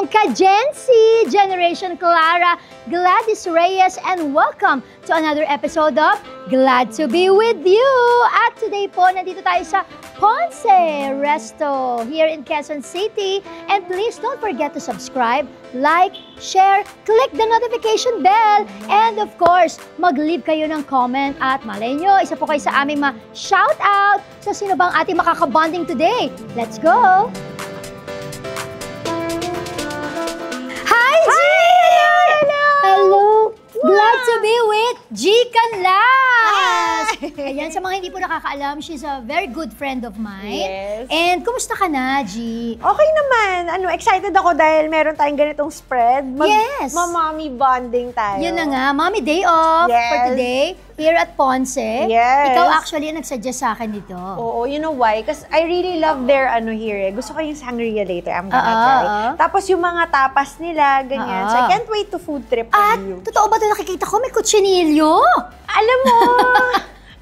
inyong ka-Gen Z, Generation Clara, Gladys Reyes, and welcome to another episode of Glad to be with you! At today po, nandito tayo sa Ponce Resto here in Quezon City. And please don't forget to subscribe, like, share, click the notification bell, and of course, mag-leave kayo ng comment at malay nyo, isa po kayo sa aming ma-shoutout. So sino bang ating makakabonding today? Let's go! Hi, G! Hello! Glad to be with G. Canlas! Ayan, sa mga hindi po nakakaalam, she's a very good friend of mine. Yes. And kumusta ka na, G? Okay naman. Excited ako dahil meron tayong ganitong spread. Yes. Mommy bonding tayo. Yun na nga, Mommy Day Off for today here at Ponce. Yes. Ikaw actually ang nagsuggest sa akin dito. Oo, you know why? Because I really love their here eh. Gusto ko yung sangria later. I'm gonna try. Tapos yung mga tapas nila, ganyan. So I can't wait to food trip with you. Totoo ba ito nakikita ko? May kutsinilyo. Alam mo,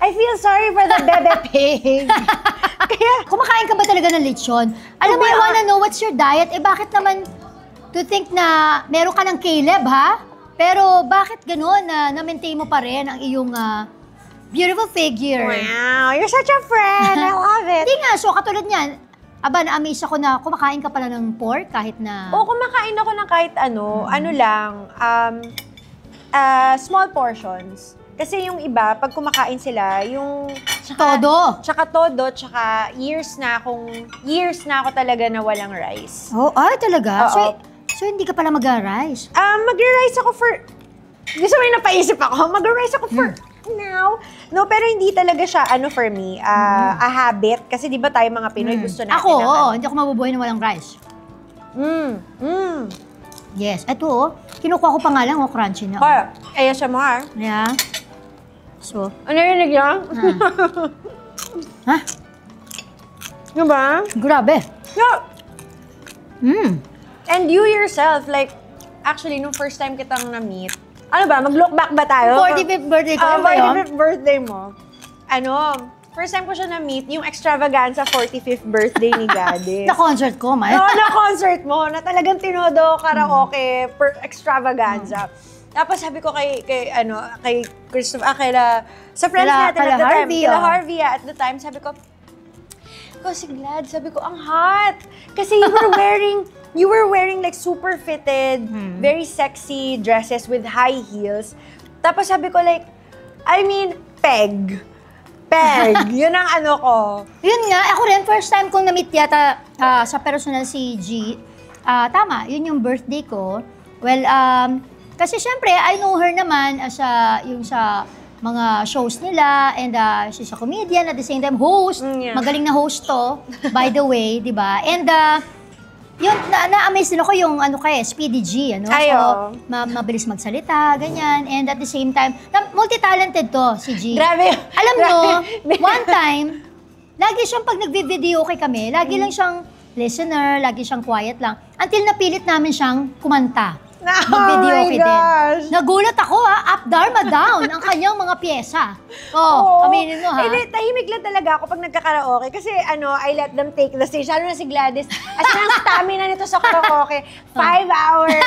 I feel sorry for the bebe pig. Kaya, kumakain ka ba talaga ng lechon? Alam mo, I wanna know what's your diet. Eh bakit naman to think na meron ka ng Caleb, ha? Pero bakit gano'n na na-maintain mo pa rin ang iyong beautiful figure? Wow, you're such a friend. I love it. Hindi nga, so katulad niyan, na-amaze ako na kumakain ka pala ng pork kahit na... Oo, kumakain ako ng kahit ano lang, small portions. Kasi yung iba, pag kumakain sila, yung... Tsaka tsaka years na ako talaga na walang rice. Oh, talaga? Oo. So hindi ka pala mag-rice? Mag-rice ako for... Gusto mo yung napaisip ako? Mag-rice ako for now. No, pero hindi talaga siya, for me, a habit. Kasi di ba tayo mga Pinoy, gusto natin Ako, hindi ako mabubuhay na walang rice. Yes, ito kinukuha ko pa nga lang, crunchy na. Kaya, ASMR. Yeah. So, Ano yun niya? Ha? Diba? Grabe. Yeah. And you yourself, like, actually, nung first time kitang na-meet, mag-look back ba tayo? 45th birthday ko. 45th birthday mo. First time ko siya na-meet, yung extravaganza 45th birthday ni Gladys. Na-concert ko, May. No, na-concert mo, na talagang tinodo karaoke per extravaganza. Tapos sabi ko kay Christopher, sa friends natin at the time, kila Harvey at the time, sabi ko, si Glad, sabi ko, ang hot! Kasi you were wearing like super fitted, very sexy dresses with high heels. Tapos sabi ko peg. Yun ang ko. Yun nga, ako rin, first time kong na-meet yata sa personal si G. Tama, yun yung birthday ko. Well, kasi syempre, I know her naman yung sa mga shows nila, and she's a comedian, at the same time, host. Magaling na host to, by the way, di ba? And yun, na-amaze din ako yung Speedy G, So, mabilis magsalita, ganyan. And at the same time, multi-talented to, si G. Grabe. Alam mo, one time, lagi siyang pag nagvi-video okay kami, lagi lang siyang listener, lagi siyang quiet lang, until napilit namin siyang kumanta. Mag-video okay din. Nagulat ako Up, Dharma, Down, ang kanyang mga pyesa. Aminin mo Hindi, tahimik lang talaga ako pag nagkakaraoke. Kasi I let them take the stage. Lalo na si Gladys. As in, ang stamina nito sa karaoke. 5 hours.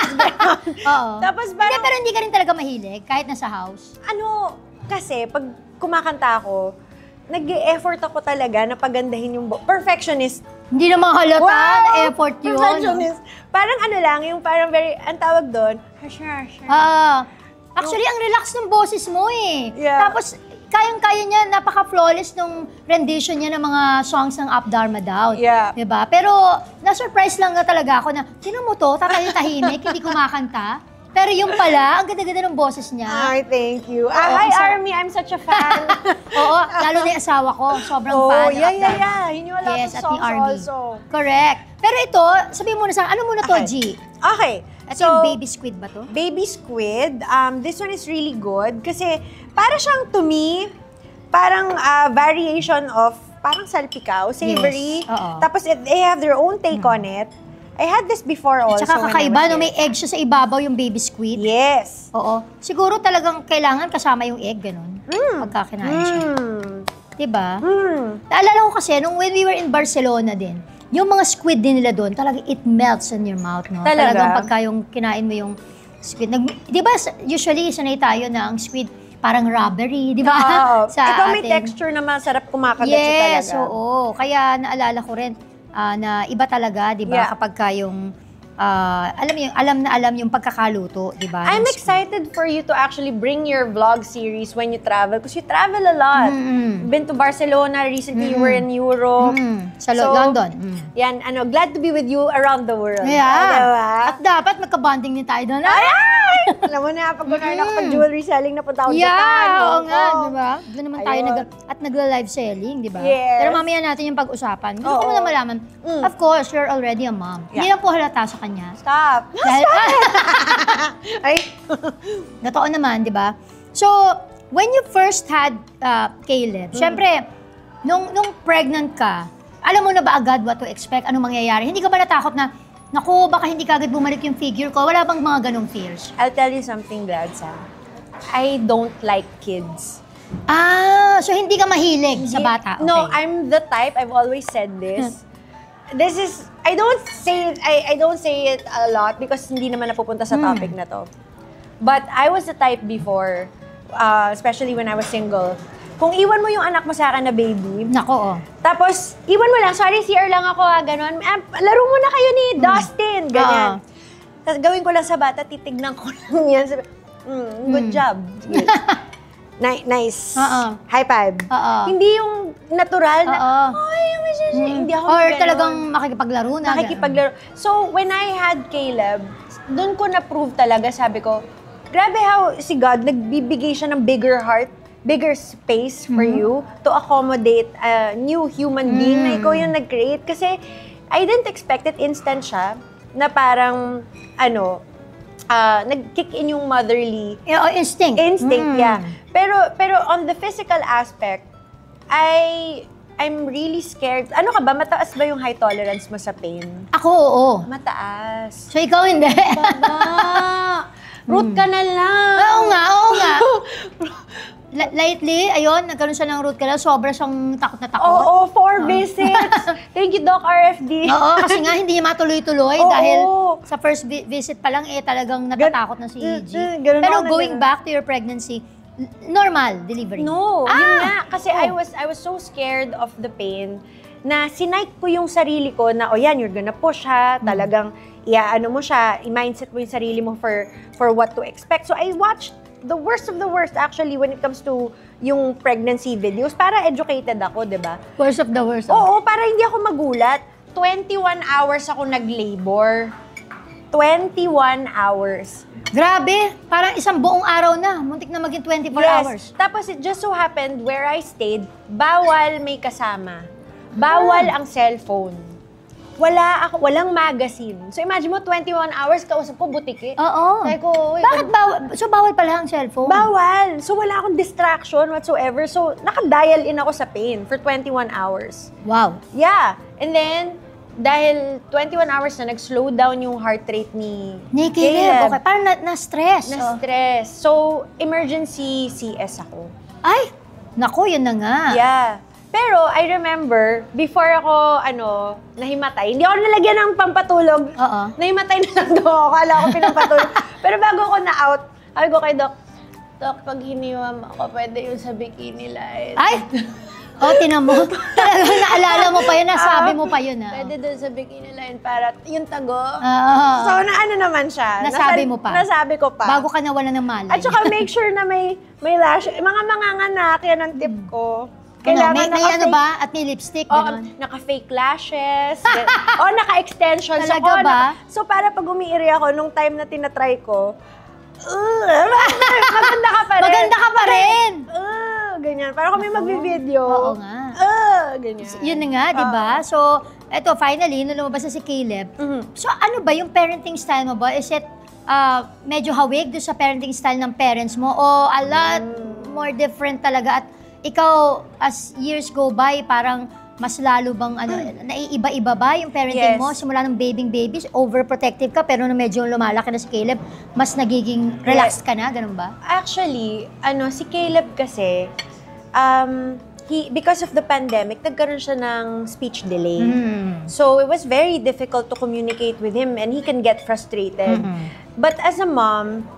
Tapos parang... Pero hindi ka rin talaga mahilig, kahit nasa house. Kasi pag kumakanta ako, nag-e-effort ako talaga na pagandahin yung perfectionist. Hindi naman halata na effort yun. Perfectionist. Parang yung parang very, ang tawag doon, actually, ang relax ng boses mo Yeah. Tapos, kayang-kaya niya, napaka-flawless nung rendition niya ng mga songs ng Up, Dharma, Down. Yeah. Diba? Pero, na-surprise lang talaga ako na, sino mo to? Tahimik, hindi kumakanta. Pero yung pala, ang ganda-ganda ng boses niya. Ay, thank you. Hi, Army. I'm such a fan. Oo, lalo na yung asawa ko. Sobrang fan. Yeah. He knew a lot of songs also. Correct. Pero ito, sabihin muna sa ano muna to, G? Okay. Ito yung baby squid ba to? Baby squid. This one is really good kasi para siyang, to me, parang variation of parang salpikaw, savory. Yes. Tapos they have their own take on it. I had this before also. Tsaka kakaiba, may egg siya sa ibabaw yung baby squid. Yes. Oo. Siguro talagang kailangan kasama yung egg, ganun. Pagka kinain siya. Diba? Naalala ko kasi, when we were in Barcelona din, yung mga squid din nila doon, talaga it melts in your mouth, no? Talagang pagka yung kinain mo yung squid. Diba, usually, sanay tayo na ang squid parang rubbery, di ba? Ito may texture na masarap kumakagat siya talaga. Yes, oo. Kaya naalala ko rin na iba talaga, di ba? Kapag ka yung alam yung pagkakaluto, di ba? I'm excited for you to actually bring your vlog series when you travel because you travel a lot. Been to Barcelona, recently you were in Europe. Sa London. Yan, glad to be with you around the world. Yeah. Diba? At dapat magka-bonding din tayo doon. Alam mo na, pag jewelry selling na punta ako Japan. Oo nga, di ba? Doon naman tayo nagla-live selling, di ba? Yes. Pero mamaya natin yung pag-usapan. Gusto ko na malaman, of course, you're already a mom. Hindi lang po halata sa kanya. Stop! Ay! Totoo naman, di ba? So, when you first had Caleb, syempre, nung pregnant ka, alam mo na ba agad what to expect? Anong mangyayari? Hindi ka ba natakot na, naku, baka hindi ka agad bumalik yung figure ko? Wala bang mga ganong fears? I'll tell you something, Gladsa. I don't like kids. So hindi ka mahilig sa bata? Okay. No, I'm the type, I've always said this. This is, I don't say it a lot because hindi naman napupunta sa topic na to. But I was the type before, especially when I was single, kung iwan mo yung anak mo sa akin na baby, nako, tapos iwan mo lang, sorry, CR lang ako, gano'n, laro mo na kayo ni Dustin, ganyan. Tapos gawin ko lang sa bata, titignan ko lang yan. Good job. Nice. High five. Hindi yung natural na, hindi ako or talagang makikipaglaro na. Makikipaglaro. So, when I had Caleb, doon ko na-prove talaga, sabi ko, grabe how si God, nagbibigay siya ng bigger heart, bigger space for you to accommodate a new human being na ikaw yung nag-create. Kasi, I didn't expect it, instant siya, na parang, nag-kick in yung motherly instinct. Yeah. Pero on the physical aspect, I'm really scared. Ano ka ba? Mataas ba yung high tolerance mo sa pain? Ako, oo. Mataas. So, ikaw hindi? Baba! Root ka na lang. Oo nga. Lately, ayun, nagkaroon siya ng root canal. Sobra siyang takot na takot. Oo, 4 visits. Thank you, Doc RFD. Oo, kasi nga hindi niya matuloy-tuloy dahil sa first visit pa lang, talagang natatakot na si EG. Pero going back to your pregnancy, normal delivery? No, yun nga. Kasi I was so scared of the pain na sinike ko yung sarili ko na, you're gonna push ha, talagang iaano mo siya, i-mindset mo yung sarili mo for what to expect. So I watched the worst of the worst actually when it comes to yung pregnancy videos para educated ako, di ba? Worst of the worst. Oo, para hindi ako magulat. 21 hours ako nag-labor. 21 hours. Grabe, parang isang buong araw na. Muntik na maging 24 hours. Tapos it just so happened where I stayed, bawal may kasama. Bawal ang cellphone. Walang magazine. So imagine mo, 21 hours, kausap ko, butiki. Oo. Sabi ko, bakit bawal? So bawal pala ang cellphone? Bawal. So wala akong distraction whatsoever. So naka-dial in ako sa pain for 21 hours. Wow. Yeah. And then, dahil 21 hours na, nag-slow down yung heart rate ni Caleb. Okay, parang na-stress. Na-stress. So, emergency CS ako. Ay! Naku, yun na nga. Yeah. Pero, I remember, before ako, nahimatay, hindi ako nalagyan ng pampatulog. Nahimatay na lang daw ako. Kala ko pinampatulog. Pero bago ako na-out, sabi ko kay Doc, pag hiniwam ako, pwede yun sa bikini line. Ay! Tinan mo. Talagang naalala mo pa yun, nasabi mo pa yun. Pwede doon sa bikini line para yung tago. So, naman siya. Nasabi mo pa? Nasabi ko pa. Bago ka nawala ng malay. At saka make sure na may lash. Mga manganganak, yan ang tip ko. Kailangan may ano ba? At may lipstick? Naka-fake lashes. Naka-extensions. Talaga ba? So, para pag umiiri ako, nung time na tinatry ko, maganda ka pa rin. Maganda ka pa rin! Ganyan. Para kung may mag-video. Oo nga. Ganyan. Yun na nga, di ba? So, eto, finally, nung lumabas na si Caleb, so ano ba yung parenting style mo ba? Is it medyo hawig doon sa parenting style ng parents mo? O a lot more different talaga? At ikaw, as years go by, parang mas lalo bang naiiba-iba ba yung parenting mo? Simula ng babies, overprotective ka, pero nung medyo lumalaki na si Caleb, mas nagiging relaxed ka na, ganun ba? Actually, si Caleb kasi, because of the pandemic, nagkaroon siya ng speech delay. So, it was very difficult to communicate with him and he can get frustrated. But as a mom,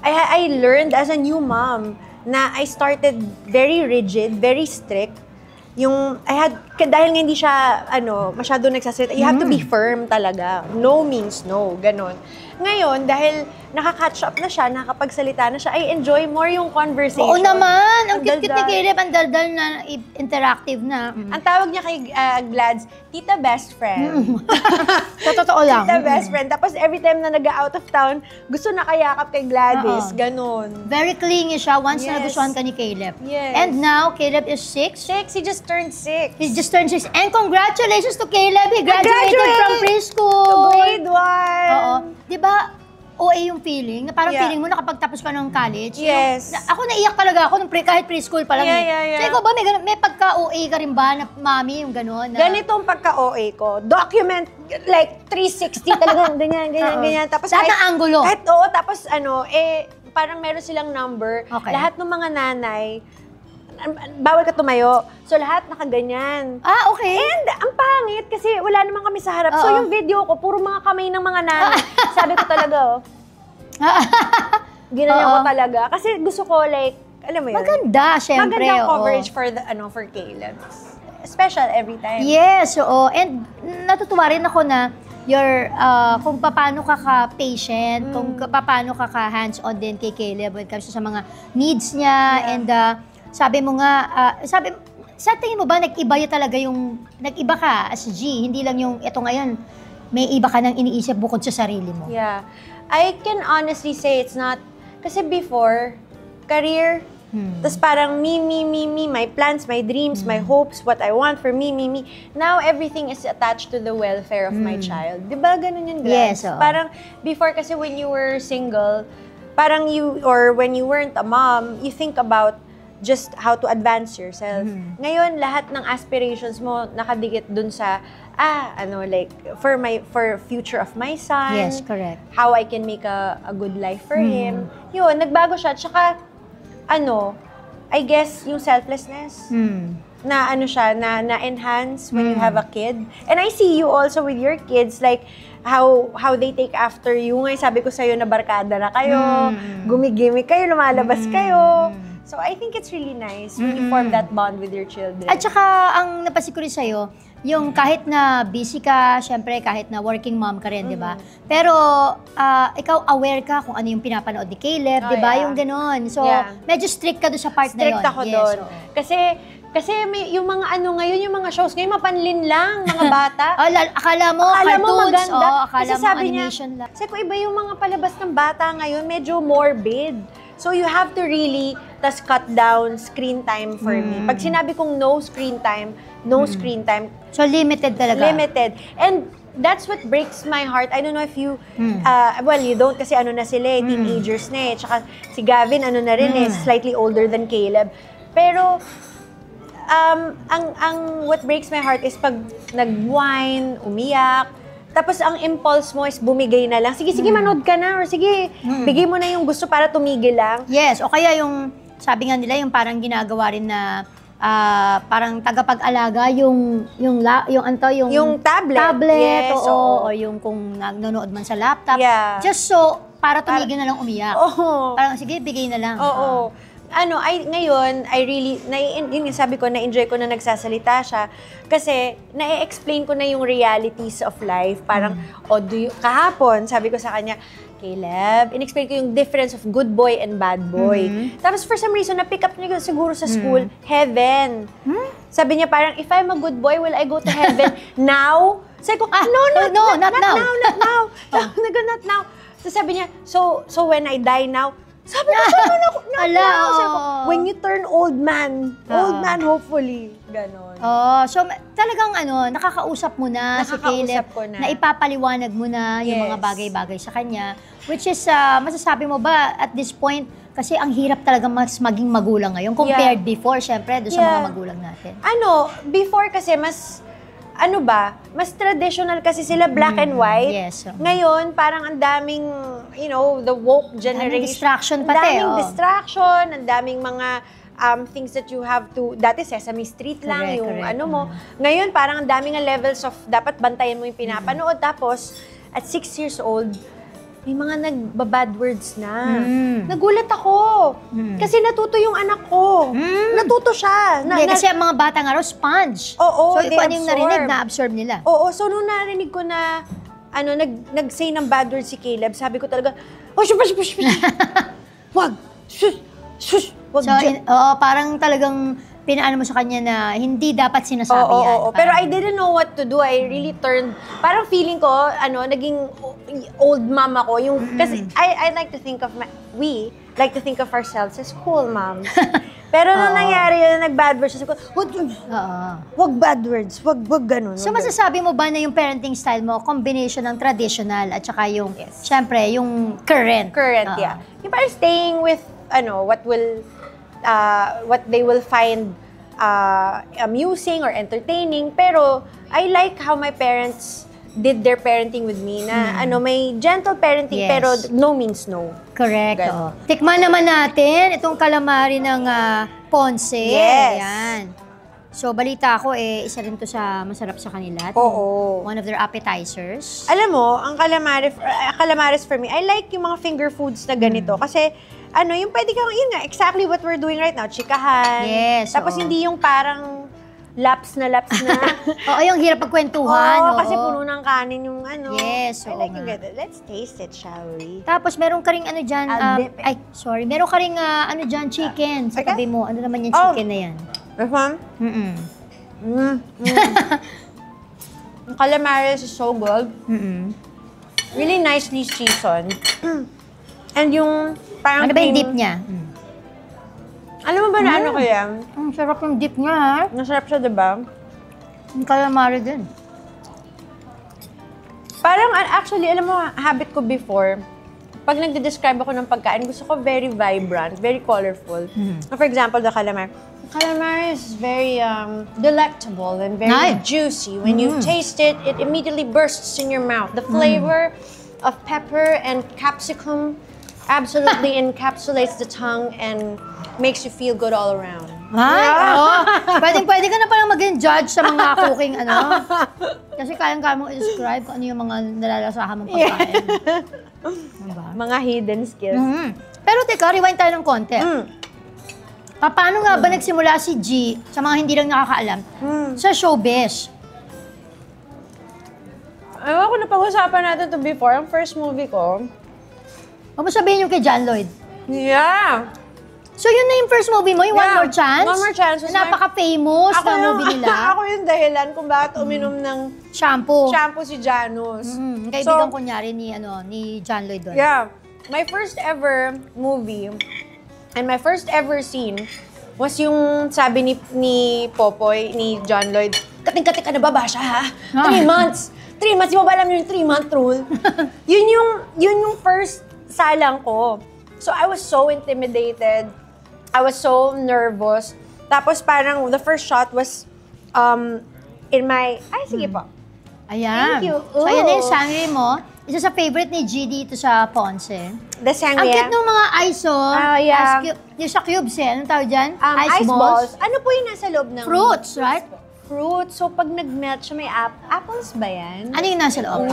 I learned as a new mom na I started very rigid, very strict. Dahil nga hindi siya, masyado nagsasalita, you have to be firm talaga. No means no, ganon. Ngayon, dahil nakaka-catch up na siya, nakakapagsalita na siya, I enjoy more yung conversation. Oo naman! Ang cute-cute ni Caleb, ang daldal na interactive na. Ang tawag niya kay Glads, Tita Best Friend. Sa totoo lang. Tita Best Friend. Tapos every time na nag-out of town, gusto na kayakap kay Gladys. Ganon. Very clingy siya once na nagustuhan ka ni Caleb. Yes. And now, Caleb is 6. 6, he just turned 6. He just turned 6. And congratulations to Caleb! He graduated from preschool! To grade 1! Oo. Di ba, OA yung feeling? Na parang feeling mo nakapagtapos ka ng college? Yes. Ako naiyak talaga ako kahit preschool pa lang. Yeah. So ikaw ba, may pagka-OA ka rin ba na mami yung gano'n? Ganito ang pagka-OA ko. Document, like 360 talagang ganyan. Tapos lahat ng anggulo. Tapos parang meron silang number. Okay. Lahat ng mga nanay, bawal ka tumayo. So, lahat nakaganyan. Ah, okay. And, ang pangit kasi wala naman kami sa harap. So, yung video ko, puro mga kamay ng mga nanay. Sabi ko talaga, ginanyan ko talaga. Kasi gusto ko, like, alam mo yun? Maganda, syempre. Magandang coverage for Caleb. Special every time. Yes, oo. And natutuwa rin ako na kung paano ka ka-patient, kung paano ka ka-hands-on din kay Caleb when it comes to sa mga needs niya. And sabi mo nga, sa tingin mo ba nag-iba ka as G, hindi lang yung ito ngayon, may iba ka nang iniisip bukod sa sarili mo? Yeah. I can honestly say it's not, kasi before, career, tas parang me, my plans, my dreams, my hopes, what I want for me. Now, everything is attached to the welfare of my child. Di ba ganun yun, Glads? Yes, oo. Parang before kasi when you were single, parang when you weren't a mom, you think about just how to advance yourself. Ngayon, lahat ng aspirations mo nakadikit dun sa, for future of my son. Yes, correct. How I can make a good life for him. Yun, nagbago siya. Tsaka, I guess, yung selflessness. Na na-enhance when you have a kid. And I see you also with your kids, like, how they take after you. Ngay sabi ko sa'yo na barkada na kayo, gumigimik kayo, lumalabas kayo. So I think it's really nice when you form that bond with your children. At saka, ang napansin ko rin sa'yo, yung kahit na busy ka, syempre kahit na working mom ka rin, di ba? Pero ikaw aware ka kung ano yung pinapanood ni Caleb, di ba? Yung ganon. So, medyo strict ka doon sa part na yun. Strict ako doon. Kasi yung mga ngayon, yung mga shows ngayon, mapanlin lang, mga bata. Akala mo cartoons, maganda. Akala mo animation lang. Kasi kung iba yung mga palabas ng bata ngayon, medyo morbid. So you have to really cut down screen time for me. Pag sinabi kong no screen time, So limited talaga. Limited. And that's what breaks my heart. I don't know if you, well, you don't kasi na sila teenagers na Tsaka si Gavin na rin slightly older than Caleb. Pero, what breaks my heart is pag nag-whine, umiyak, tapos ang impulse mo is bumigay na lang. Sige, manood ka na. Or sige, bigay mo na yung gusto para tumigil lang. Yes, o kaya yung, sabi nga nila, yung parang ginagawa rin na, parang tagapag-alaga yung tablet, yes, o yung kung nanonood man sa laptop. Yeah. Just so, para tumigil na lang umiyak. Parang sige, bigay na lang. Ngayon, yun yung sabi ko, na-enjoy ko na nagsasalita siya. Kasi, na-explain ko na yung realities of life. Parang, kahapon, sabi ko sa kanya, Caleb, in-explain ko yung difference of good boy and bad boy. Tapos, for some reason, na-pick up niya siguro sa school, heaven. Sabi niya parang, if I'm a good boy, will I go to heaven now? Sabi ko, not now. Not now. So, sabi niya, so when I die now, sabi ko, not now. Sabi ko, when you turn old man, hopefully. Ganon. So talagang nakakausap mo na si Caleb, na ipapaliwanag mo na yung mga bagay-bagay sa kanya. Which is, masasabi mo ba at this point, kasi ang hirap talaga maging magulang ngayon compared before, syempre, doon sa mga magulang natin. Before kasi mas traditional kasi sila, black and white. Yes. Ngayon, parang ang daming, the woke generation. Daming distraction pati. Ang daming distraction, ang daming mga things that you have to, dati Sesame Street lang, Correct, yung correct. ano mo. Ngayon, parang ang daming levels of, dapat bantayan mo yung pinapanood. Tapos, at 6 years old, may mga nagbabad words na. Nagulat ako. Kasi natuto yung anak ko. Natuto siya. Hindi, kasi ang mga bata nga raw, sponge. Oo, so, they kung ano yung narinig, absorb. na-absorb nila. Oo, so nung narinig ko na, nag-say ng bad words si Caleb, sabi ko talaga, oh, shush. Wag, shush, wag So, dyan. parang talagang pinaano mo sa kanya na hindi dapat sinasabi yan. Oo. Pero I didn't know what to do. I really turned, parang feeling ko, naging old mama ko. Kasi I like to think of, we like to think of ourselves as cool moms. Pero nung nangyari yun, nag-bad words, sabi ko, wag bad words, wag ganun. So, masasabi mo ba na yung parenting style mo, combination ng traditional at saka yung, syempre, yung current? Current, yeah. Yung parang staying with, what they will find amusing or entertaining. Pero I like how my parents did their parenting with me na may gentle parenting pero no means no. Correct. Ganun. Tikman naman natin itong calamari ng Ponce. Yes. Ayan. So, balita ko, isa rin to sa masarap sa kanila. Oo. One of their appetizers. Alam mo, ang calamares for me, I like yung mga finger foods na ganito. Kasi, yung pwede kang, yun nga, exactly what we're doing right now, chikahan. Yes, Tapos hindi yung parang laps na. Oo, yung hirap pagkwentuhan. Oo, kasi puno ng kanin yung Yes, I oo like nga. it. Let's taste it, shall we? Tapos meron ka ring dyan, I'll dip it. meron ka ring dyan, chicken sa Okay. tabi mo. Ano naman yung chicken na yan? This one? Yung calamares is so good. Really nicely seasoned. And yung parang Ano ba yung cream- dip niya? Alam mo ba na ano kaya? Ang sarap yung dip niya, ha? Nasarap siya, diba? Yung calamari din. Parang, actually, alam mo, habit ko before, pag nagde-describe ako ng pagkain, gusto ko very vibrant, very colorful. For example, the calamari. The calamari is very delectable and very Nice. juicy. When you taste it, it immediately bursts in your mouth. The flavor of pepper and capsicum absolutely encapsulates the tongue and makes you feel good all around. Ay, oo. Pwede ka na palang maging judge sa mga cooking, Kasi kayang-kaya mong i-describe kung ano yung mga nalalasahan mong pagkain. Diba? Mga hidden skills. Pero teka, rewind tayo ng konti. Paano nga ba nagsimula si G, sa mga hindi lang nakakaalam, sa showbiz? Ewan ko, napag-usapan natin to before. Ang first movie ko. Huwag mo sabihin yung kay John Lloyd. Yeah! So yun na yung first movie mo, yung One Yeah, More Chance? One More Chance was Na napaka-famous na movie nila. Ako yung dahilan kung bakit uminom ng Shampoo. shampoo si Janus. Kaibigan kunyari ni John Lloyd doon. Yeah. My first ever movie and my first ever scene was yung sabi ni Popoy, ni John Lloyd, kating-kating ka na ba siya, ha? 3 months! 3 months! Di mo ba alam yung 3-month rule? yun yung first salang ko. So I was so intimidated. I was so nervous. Tapos parang the first shot was in my... Ay, sige po. Ayan. Thank you. So ayan na yung Ooh. sangre mo. Isa sa favorite ni G dito sa Ponce. The Ang sangria. cute ng mga ice, yeah. Yung sa cubes, Anong tawag dyan? Ice balls. Ano po yung nasa loob ng... Fruits, right? Fruit. So pag nag-melt siya, may apples ba yan? Ano yung nasa loob?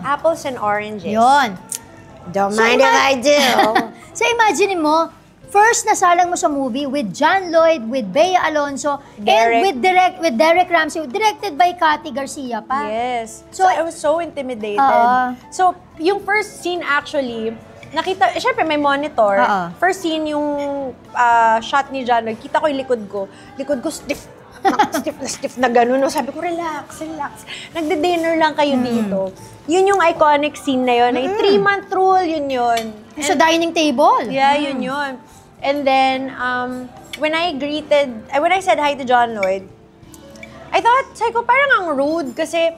Apples and oranges. Yun. Don't So, mind if I do. So imagine mo, first nasalang mo sa movie with John Lloyd, with Bea Alonso, Derek. and with Derek Ramsey, directed by Cathy Garcia pa. Yes. So, So I was so intimidated. So yung first scene actually, nakita, syempre may monitor. First scene yung shot ni John Lloyd, kita ko yung likod ko. Likod ko stiff. stiff na gano'n. No? Sabi ko, relax. Nagde-dinner lang kayo dito. Yun yung iconic scene na yun. Yung 3-month rule, yun. Sa dining table. Yeah, yun. And then, when I said hi to John Lloyd, sabi ko, parang ang rude kasi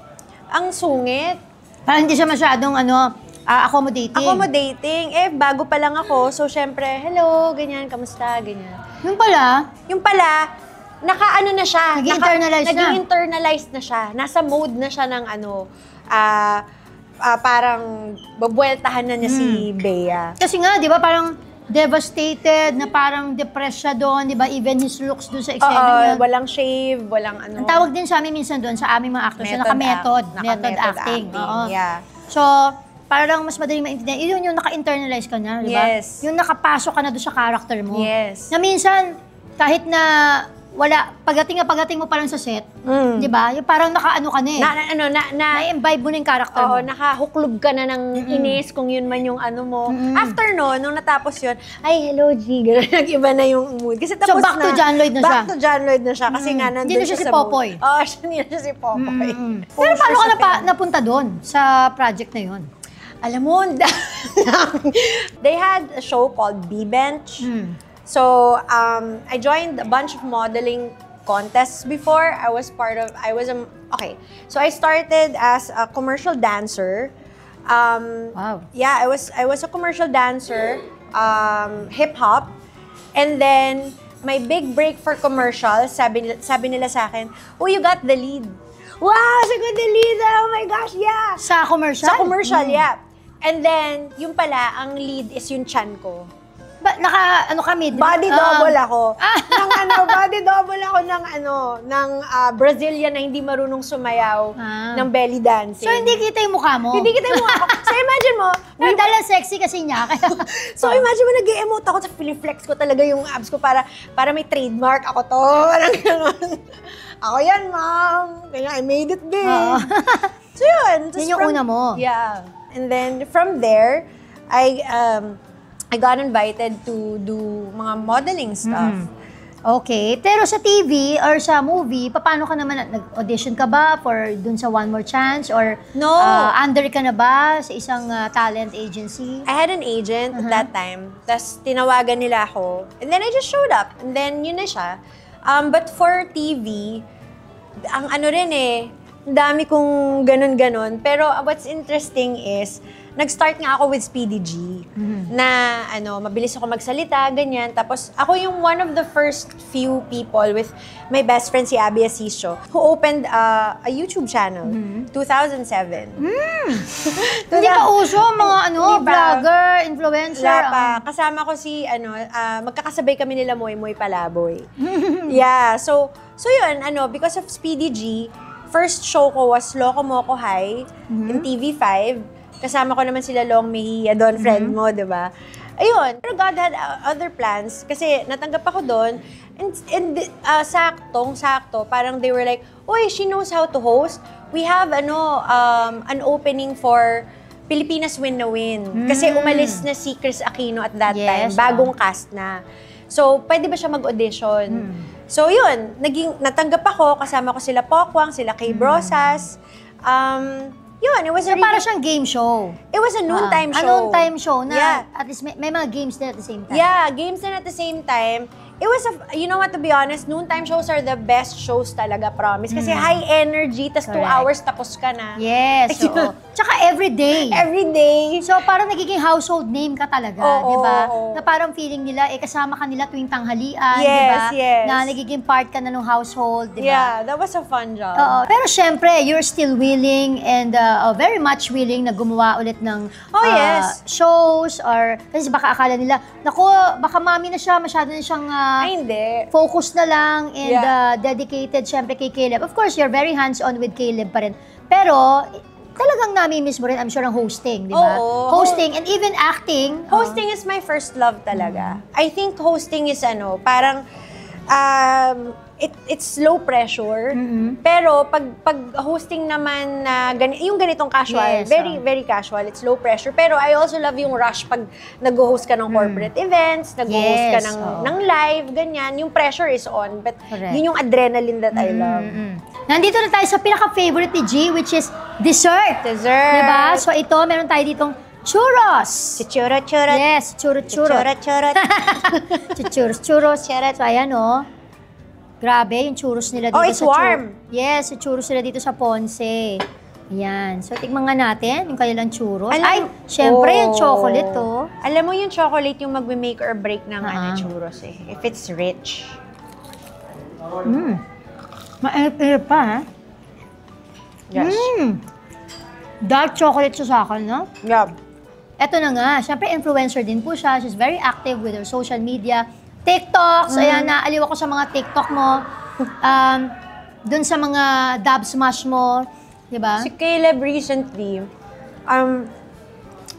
ang sungit. Parang hindi siya masyadong accommodating. Accommodating. Bago pa lang ako. So, syempre, hello, ganyan, kamusta, ganyan. Yung pala, Naka-ano na siya. Nag-internalize na. Nag-internalize na siya. Nasa mode na siya ng parang babueltahan na niya si Bea. kasi nga, di ba, parang devastated, na parang depressed siya doon, di ba? Even his looks doon sa eksena niya. Walang shave, walang ano. Ang tawag din sa amin minsan doon, sa aming mga actors, naka-method acting. Yeah. So, parang mas madaling maintindihan. Yun yung naka-internalize ka na, di ba? Yes. Yung nakapasok ka na doon sa character mo. Yes. Na minsan, kahit na pagdating mo pa lang sa set, di ba? Yung parang naka-ano ka na eh. Na-imbibe mo na yung character mo. Nakahuklob ka na ng inis kung yun man yung ano mo. After no, nung natapos yun, ay, hello, G. Nag-iba na yung mood. Kasi tapos back to John Lloyd na siya. Back to John Lloyd na siya. Kasi nga, nandun Hindi na siya si Popoy. Oo, hindi na siya si Popoy. Pero paano ka napunta doon sa project na yun? Alam mo, they had a show called B-Bench. So, I joined a bunch of modeling contests before. So I started as a commercial dancer. Wow. Yeah, I was a commercial dancer, hip-hop. And then, my big break for commercial, sabi nila sa akin, oh, you got the lead. Wow, so got the lead! Oh my gosh, yeah! Sa commercial? Sa commercial, yeah. And then, yung pala, ang lead is yung chan ko. Body double ako. Body double ako ng Brazilian na hindi marunong sumayaw ng belly dancing. So, hindi kita yung mukha mo? Hindi kita yung mukha ko. So, imagine mo. Dahil sexy kasi niya. So, imagine mo, nag-emote ako. Flex ko talaga yung abs ko para may trademark ako to. Parang gano'n. Ako yan, ma'am. Kaya I made it big. So, yun. Yun yung una mo? Yeah. And then, from there, I got invited to do mga modeling stuff. Okay. Pero sa TV or sa movie, paano ka naman? Nag-audition ka ba for dun sa One More Chance? Or no. Under ka na ba sa isang talent agency? I had an agent at that time. Tapos tinawagan nila ako. And then I just showed up. And then yun na siya. But for TV, ang ano rin dami kong ganun-ganon. Pero what's interesting is, nag-start nga ako with Speedy G. Na mabilis ako magsalita, ganyan. Tapos ako yung one of the first few people with my best friend si Abby Asisio who opened a YouTube channel, 2007. Hindi pa uso mga vlogger, influencer. Wala pa. Kasama ko si magkakasabay kami nila Moy Palaboy. Yeah, so yun, because of Speedy G, first show ko was Loco Moco High in TV5. Kasama ko naman sila Long Mejia doon, friend mo, di ba? Ayun. Pero God had other plans kasi natanggap ako doon. And sakto, parang they were like, "Oy, she knows how to host. We have an opening for Pilipinas Win na Win." Kasi umalis na si Chris Aquino at that time. Bagong cast na. So, pwede ba siya mag-audition? So, yun. Natanggap ako. Kasama ko sila Pokwang, sila Kay Brosas. Yun, it was para siyang game show. It was a noontime show. A noontime show na at least may mga games din at the same time. Yeah, games din at the same time. It was you know what, to be honest, noontime shows are the best shows talaga, promise. Kasi high energy, tas 2 hours tapos ka na. Yes, oo. Tsaka everyday. Everyday. So parang nagiging household name ka talaga, di ba? Na parang feeling nila, kasama ka nila tuwing tanghalian, di ba? Yes. Na nagiging part ka na ng household, di ba? Yeah, that was a fun job. Oo. Pero syempre, you're still willing and very much willing na gumawa ulit ng shows or kasi baka akala nila, naku, baka mami na siya, masyado na siyang hindi. Focus na lang and dedicated syempre kay Caleb. Of course, you're very hands-on with Caleb pa rin. Pero, talagang nami-miss mo rin, I'm sure, ang hosting, di ba? Hosting and even acting. Hosting is my first love talaga. I think hosting is parang, it's low pressure. Pero pag hosting naman na yung ganitong casual, very very casual, it's low pressure. Pero I also love yung rush pag nag-host ka ng corporate events, nag-host ka ng live, ganyan. Yung pressure is on, but yun yung adrenaline that I love. Nandito na tayo sa pinaka-favorite ni G, which is dessert. Diba? So ito, meron tayo ditong churros. Churros. Yes, churros. Churros. So ayan grabe, yung churros nila dito it's warm. Yes, yung churros nila dito sa Ponce. Ayan. So, tikman nga natin yung kanilang churros. Syempre, yung chocolate, Alam mo yung chocolate yung magme-make or break ng churros If it's rich. Mainit pa, ha? Yes. Dark chocolate siya sa akin, no? Yeah. eto na nga, syempre influencer din po siya. She's very active with her social media. TikToks, ayan, naaliw ako sa mga TikTok mo. Dun sa mga dub smash mo, di ba? Si Caleb recently,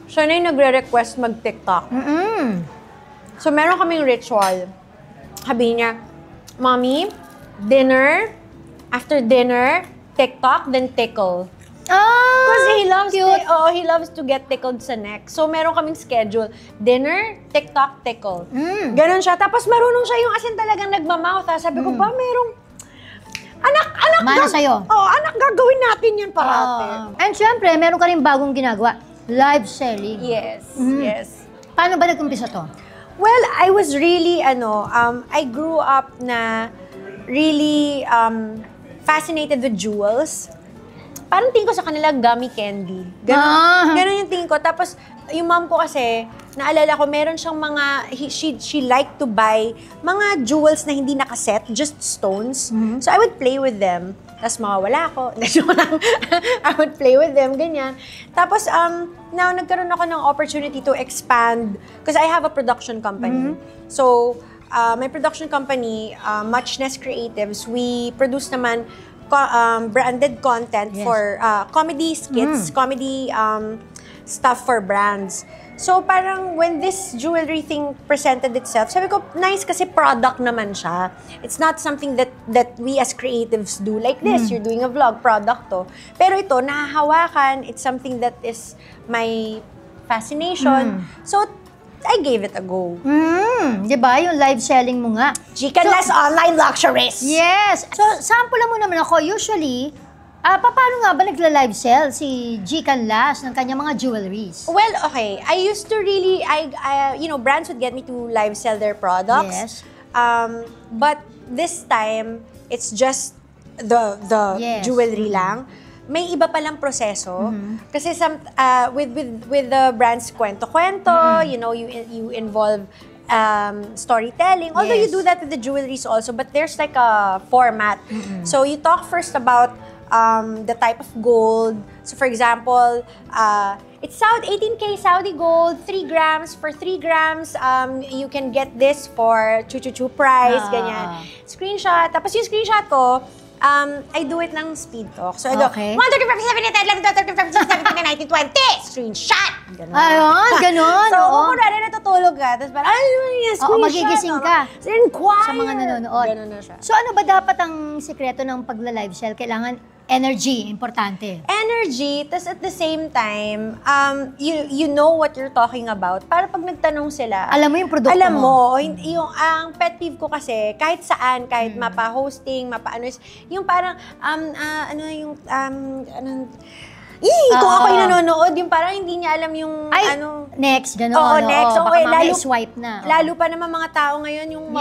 siya na yung nagre-request mag-TikTok. So, meron kaming ritual. Sabi niya, Mommy, dinner, after dinner, TikTok, then tickle. Because he loves to get tickled sa neck. So, meron kaming schedule. Dinner, TikTok, tickle. Ganon siya. Tapos, marunong siya yung asin talagang nagmamouth. Sabi ko, ba, merong... Anak, Mana sa'yo? Anak, gagawin natin yan parate. And syempre, meron ka rin bagong ginagawa. Live selling. Yes, yes. Paano ba nag-umpisa to? Well, I was really, I grew up na really fascinated with jewels. Parang tingin ko sa kanila gummy candy. Ganon yung tingin ko. Tapos, yung mom ko kasi, naalala ko, meron siyang mga, she liked to buy mga jewels na hindi nakaset, just stones. So, I would play with them. Tapos, mawawala ako. I would play with them, ganyan. Tapos, now, nagkaroon ako ng opportunity to expand because I have a production company. So, my production company, Muchness Creatives, we produce naman branded content for comedy skits, comedy stuff for brands. So parang when this jewelry thing presented itself, sabi ko, nice kasi product naman siya. It's not something that we as creatives do. Like this, you're doing a vlog, product to. Pero ito, nahahawakan, it's something that is my fascination. So, I gave it a go. Diba? Yung live selling mo nga. Chicanless online luxuries. Yes. So, sample mo naman ako. Usually, paano nga ba nagla-live sell si Chicanless ng kanyang mga jewelries? Well, okay. I used to really, brands would get me to live sell their products. Yes. But this time, it's just the jewelry lang. May iba palang proseso. Kasi with the brand's kwento-kwento, you involve storytelling. Although you do that with the jewelries also, but there's like a format. So you talk first about the type of gold. So for example, it's 18K Saudi gold, 3 grams. For 3 grams, you can get this for chu-chu-chu price, ganyan. Screenshot. Tapos yung screenshot ko, I do it ng speed talk. So I go, 1, 2, 3, 4, 5, 6, 7, 8, 9, 10, 11, 12, 13, 14, 15, 16, 17, 19, 20! Screenshot! Ganon. Ayun, ganon. So, kung kunwari natutulog ka, tapos parang, screenshot. Magigising ka. So, inquire. Sa mga nanonood. Ganon na siya. So, ano ba dapat ang sikreto ng pagla-live sell? Kailangan energy, importante. Energy, tas at the same time, you know what you're talking about. Para pag nagtanong sila, alam mo yung produkto alam mo. Ang pet peeve ko kasi, kahit saan, kahit mapa-hosting, yung parang, kung ako yung nanonood, yung parang hindi niya alam yung, next, gano'n. Oo, next. Baka Okay, swipe na. Lalo pa naman mga tao ngayon, yung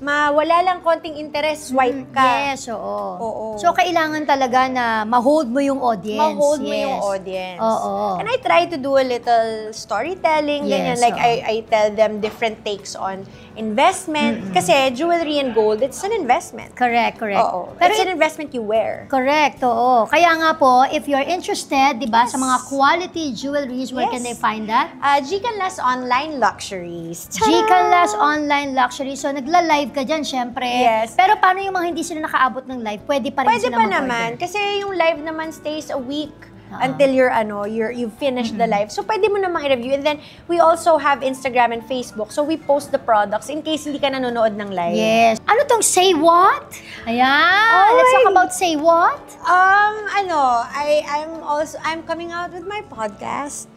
mawala lang konting interest, swipe ka. Yes, oo. So, kailangan talaga na ma-hold mo yung audience. Ma-hold mo yung audience. Oo. And I try to do a little storytelling, ganyan. Like, I tell them different takes on investment. Kasi jewelry and gold, it's an investment. Correct. Oo. Pero it's an investment you wear. Correct, oo. Kaya nga po, if you're interested, di ba, sa mga quality jewelries, where can they find that? Chicanless Online Luxuries. Chicanless Online Luxuries. So, nagla-live ka dyan, syempre. Yes. Pero paano yung mga hindi sila nakaabot ng live? Pwede pa rin sila mag-order? Pwede pa naman. Kasi yung live naman stays a week. Until you've finished the live. So, pwede mo namang i-review. And then, we also have Instagram and Facebook. So, we post the products in case hindi ka nanonood ng live. Yes. Ano tong Say What? Ayan. Let's talk about Say What. I'm coming out with my podcast.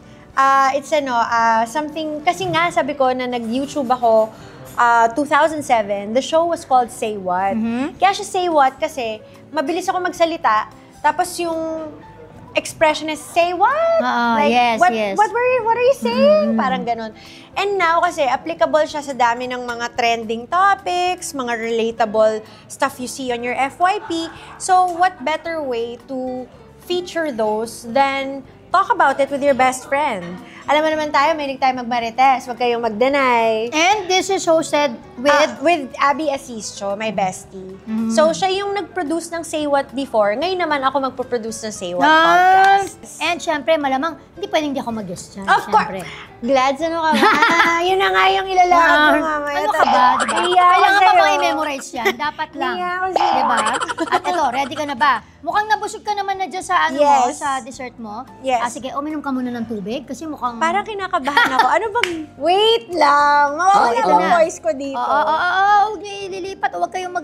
It's something, kasi nga sabi ko na nag-YouTube ako 2007. The show was called Say What. Kaya siya Say What kasi mabilis ako magsalita. Tapos yung expression is, say what? Yes. What are you saying? Parang ganon. And now, kasi applicable siya sa dami ng mga trending topics, mga relatable stuff you see on your FYP. So, what better way to feature those than talk about it with your best friend. Alam mo naman tayo, may tayo magmarites. Huwag kayong mag-deny. And this is hosted with Abby Asisio, my bestie. So, siya yung nag-produce ng Say What before. Ngayon naman ako magpo-produce ng Say What podcast. And syempre, malamang, hindi pwedeng hindi ako mag-guest dyan. Of course. Glads, ano ka ba? Yun na nga yung ilalakad ko mamaya. Ano ka ba? Diba? Kailangan pa mga i-memorize yan. Dapat lang. Diba? At ito, ready ka na ba? Mukhang nabusog ka naman na dyan sa, mo, sa dessert mo. Yes. Sige, uminom ka muna ng tubig kasi mukhang... Parang kinakabahan ako. Ano bang... Wait lang! Mawawala ang voice ko dito. Huwag niyo ililipat. Huwag kayong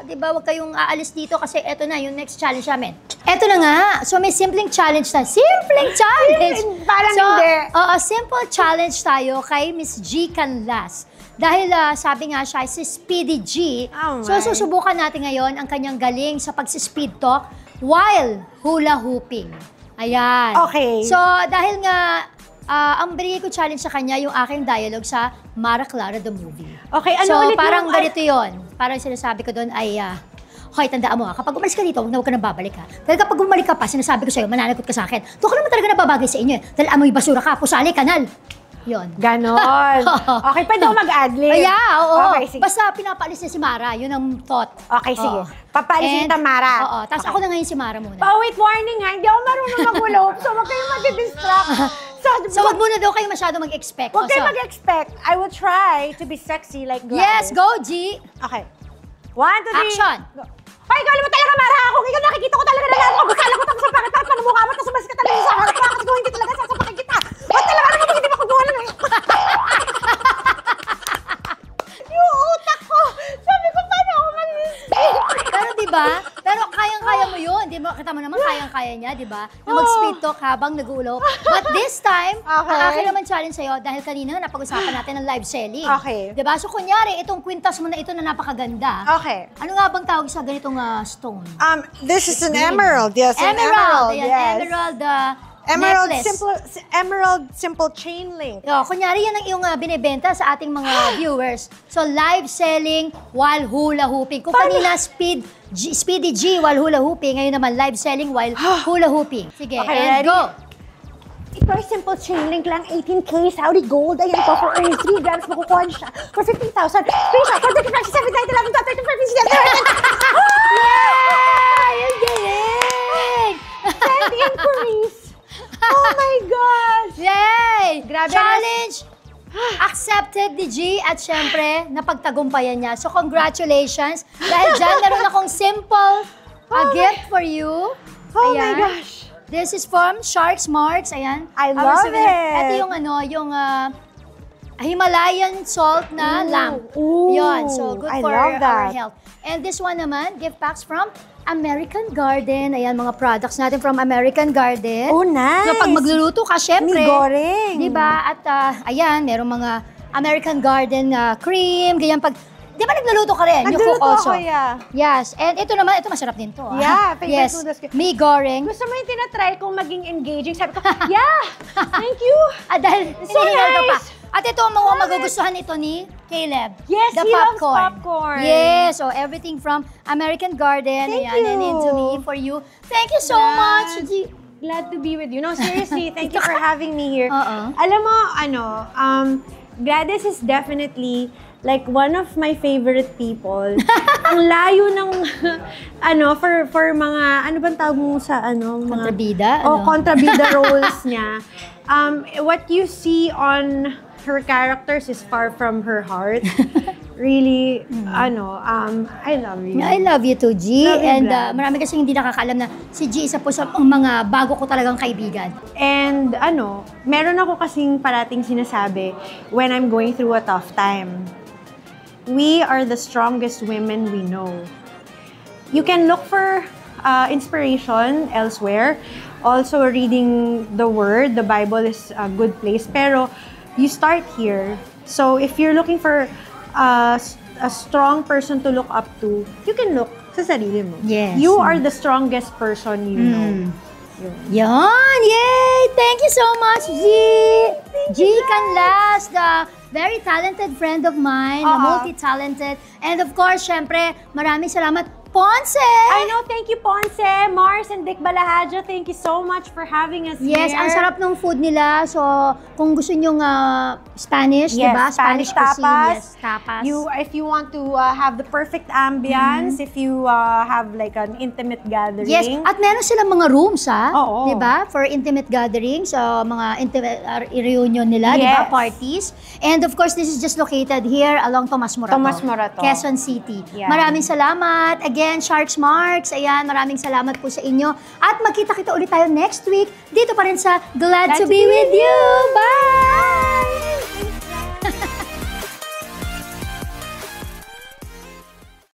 diba, huwag kayong aalis dito kasi eto na, yung next challenge namin. Eto na nga. So, may simpleng challenge na. Simpleng challenge! Parang hindi. Simple challenge tayo kay Miss G Canlas. Dahil sabi nga siya, si Speedy G. So, susubukan natin ngayon ang kanyang galing sa pag-speed talk while hula hooping. Ayan. Okay. So, dahil nga, ang binigay ko challenge sa kanya, yung aking dialogue sa Mara Clara the Movie. Okay, ano so, ulit parang yung... ganito yun. Parang sinasabi ko doon ay, hoy, tandaan mo kapag umalis ka dito, huwag ka nang babalik ha. Dahil kapag bumalik ka pa, sinasabi ko sa'yo, mananagot ka sa akin. Doon ka naman talaga nababagay sa inyo. Dahil amoy basura ka, pusali, kanal. Yun. Ganon. Okay, pwede ako mag-adlib. Yeah, oo. Okay, sige. Basta pinapaalis niya si Mara, yun ang thought. Okay, sige. Papaalisin kita, Mara. Oo, tapos ako na ngayon si Mara muna. Oh, wait, warning ha, hindi ako marunong mag-ulop, so wag kayong madidistract. So wag muna daw kayo masyado mag-expect. Wag kayo mag-expect. I will try to be sexy like Gladys. Yes, go, G! Okay. 1, 2, 3. Action! Ay, ikaw mo talaga, Mara, ako. Ikaw nakikita ko talaga na lang ako. Basala ko tapos sa pangit at panumukha mo, tapos umalis ka talaga sa harap ko. Kasi kung hindi talaga, sasapakin kita. Wag talaga naman, hindi makugawa lang. Yung utak ko. Sabi ko, paano ako mag-speak? Pero diba? Pero kayang-kaya mo yun. Di ba? Kita mo naman, kayang-kaya niya, di ba? Na mag-speed talk habang nag-uulaw. But this time, ang akin naman challenge sa'yo, dahil kanina napag-usapan natin ng live selling. Okay. Di ba? So kunyari, itong kwintas mo na ito na napakaganda. Okay. Ano nga bang tawag sa ganitong stone? This is an emerald. Yes, an emerald. Yes. Emerald Emerald simple chain link. Kunyari yan ang iyong binibenta sa ating mga viewers. So, live selling while hula hooping. Kung kanina Speedy G while hula hooping, ngayon naman live selling while hula hooping. Sige, and go! Ito ay simple chain link lang, 18K Saudi gold. Ayan po, for earnings 3 grams, makukuha niyo siya for 50,000. Screenshot, for 35, 79, 11, 12, 13, 14, 15, 16, 17. Yay! Ang galing! Send inquiries. Oh my gosh! Yay! Grabe. Challenge accepted ni G at syempre, napagtagumpayan niya. So, congratulations. Dahil dyan, meron akong simple gift for you. Oh my gosh! This is from Sharks Marks. Ayan. I love it! Ito yung yung Himalayan salt na lamp. Ooh, Yun. So, good I for love that. our health. And this one naman, gift packs from American Garden. Ayan, mga products natin from American Garden. Oh, nice! So, pag magluluto ka, syempre. Mi goreng. Diba? At ayan, merong mga American Garden cream, ganyan pag... Di ba nagluluto ka rin? You cook also. Ako, yeah. Yes. And ito naman, ito masarap din to. Yeah, favorite yes. noodles ko. Mi goreng. Gusto mo yung tinatry kong maging engaging? Sabi ko, yeah! Thank you! Dahil so nice! At ito ang mga magugustuhan ito ni Caleb. Yes, the he popcorn. loves popcorn. Yes, so everything from American Garden. Thank Ayan, you. and into me for you. Thank you so much. Glad to be with you. No, seriously, thank you for having me here. Uh-uh. Alam mo, Gladys is definitely like one of my favorite people. Ang layo ng, for mga, ano bang tawag mo sa, Kontrabida? Oh, kontrabida roles niya. What you see on her characters is far from her heart. Really, I love you. I love you too, G. Love you, And Glad. marami kasi hindi nakakaalam na si G isa po sa mga bago ko talagang kaibigan. And meron ako kasing parating sinasabi when I'm going through a tough time. We are the strongest women we know. You can look for inspiration elsewhere. Also, reading the Word, the Bible is a good place. Pero you start here. So if you're looking for a strong person to look up to, you can look sa sarili mo. Yes. You are the strongest person you know. Yan! Yay! Thank you so much, G! G Canlas, the very talented friend of mine, na multi-talented. And of course, syempre, maraming salamat. Ponce! I know, thank you, Ponce, Mars, and Dick Balahaja. Thank you so much for having us here. Yes, ang sarap ng food nila. So, kung gusto nyo Spanish, yes, diba? Spanish cuisine, tapas. yes, tapas. If you want to have the perfect ambience, if you have like an intimate gathering. Yes, at meron silang mga rooms, Oo. diba? For intimate gatherings, mga intimate reunion nila, diba? Yes. Parties. And of course, this is just located here along Tomas Morato. Tomas Morato. Quezon City. Yeah. Maraming salamat. Again, Sharks Marks, ayan, maraming salamat po sa inyo. At magkita-kita ulit tayo next week dito pa rin sa Glad to be with you. Bye!